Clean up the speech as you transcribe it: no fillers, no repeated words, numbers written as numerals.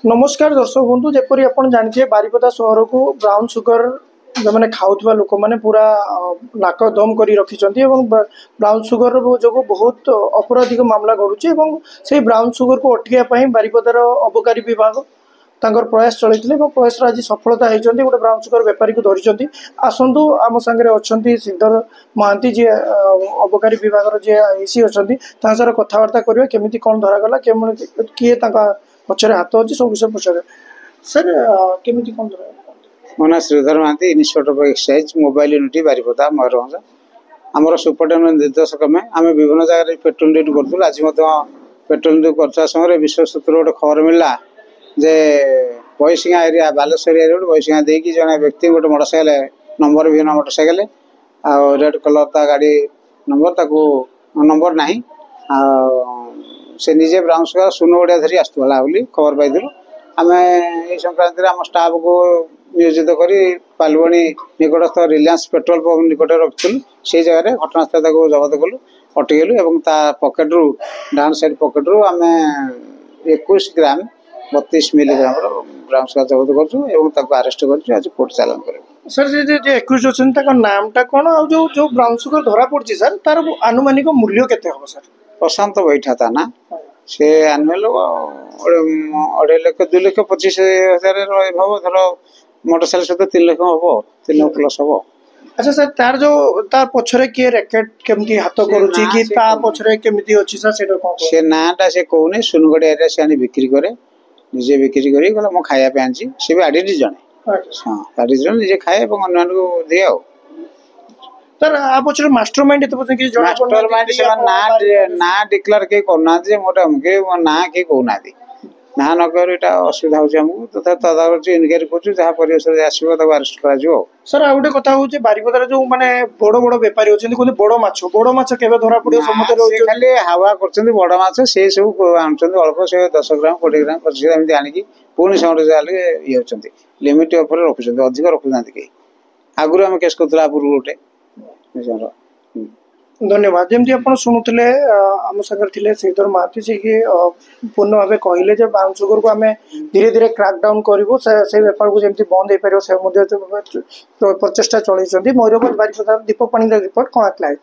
नमस्कार दर्शक बंधु जपरी आप जानते बारिपदा सहर को ब्राउन सुगर जो मैंने खाऊा लोक मैंने पूरा नाक दम कर रखिंट ब्राउन सुगर जो बहुत अपराधिक मामला घटुचे से ब्राउन सुगर को अटकाई बारिपदार अबकारी विभाग तांकर प्रयास चलते प्रयास आज सफलता होती गोटे ब्राउन सुगर बेपारी को धरी आसतु आम सांगे अच्छा श्रीधर महांती जी अबकारी विभाग जी आईसी अच्छा सर कथबार्ता करवा केमी कौन धरागला किए पचर हाथ अच्छे सब विषय पचार सर केमी कौन धरा मो ना Shridhar Mohanty inspector of excise mobile unit Baripada Mayurbhanj आमर सुपरिटेडेंट निर्देशक में आम विभिन्न जगह पेट्रोल ड्यूटी करूँ आज पेट्रोल ड्यूटी कर समय विश्व सूत्र गोटे खबर मिलला जे बईसिंगा एरिया बालेश्वर एरिया बईसिंगा देकी जड़े व्यक्ति गोटे मोटरसाइकेल नंबर भी मोटरसाइकेल आ रेड कलर ता गाड़ी नंबर ना से निजे ब्राउन सुगर सुन ओडिया धरी आसला खबर पाई आम ये संक्रांति आम स्टाफ को नियोजित कर पालवणी निकटस्थ रिलायंस पेट्रोल पंप निकट रखिलु से जगह घटनास्थल जबत कलु अटकेलु और पकेट्रु डाउन साइड पकेट्रु आम 21 ग्राम 32 मिलीग्राम ब्राउन सुगर जबत कर आरेस्ट कर कोर्ट चालान कर सर जे एक्यूज अच्छा नामटा कौन आ जो ब्राउन सुगर धरा पड़ी सर तार आनुमानिक मूल्य केते हम सर प्रशांत बैठा था ना से आनुअल 2,25,000 हम धर मोटरसाइकेल सहित 3 लाख हम 3 लाख प्लस हम। अच्छा सर तार जो तार पछरे के रैकेट केमती हाथ करूची कि ता पछरे केमती अछि सर सेटा कोन से नाटा से कोने सुनगड़ एरिया से आनी बिक्री करे निजे बिक्री करी गला मो खाया पे आंची से भी आडी जने हां आडी जने निजे खाए एवं अन्य को दिया सर आप पछरे मास्टरमाइंड एत पछन कि जणा मास्टरमाइंड से ना डिक्लेयर के करना जे मोटा हमके ना के कोना दी ना न कर एटा असुविधा हो हमको तथा तदारच इनक्वायरी कर जहाँ परिवेश आसो तक अरेस्ट कर सर आ गोटे कथा हूँ बारिपदार जो माने बड़ बड़ बेपारी होचंदी कोनी बड़ माछ केबे धरा पड़ियो समते रहउछ खाली हवा करचंदी बड़ माछ से सब आनचंदी अल्प से 10 ग्राम 20 ग्राम पर एमती आनिकी पुणी से जाले ये होचंदी लिमिट ऊपर रखुचंदी अधिक रखुनांती के आगुर हम केस करतला पूर्व गोटे धन्यवाद जमी आप शुणुले आम सागर थे श्रीधर महांती से कि पूर्ण भाव कहले ब्राउन सुगर को आम धीरे धीरे क्रैकडाउन करूँ से बेपार को जमी बंद हो पार से प्रचेषा चलती मयूरभंज बारिपदा दीपक पाणीग्राही रिपोर्ट कनक लाइव।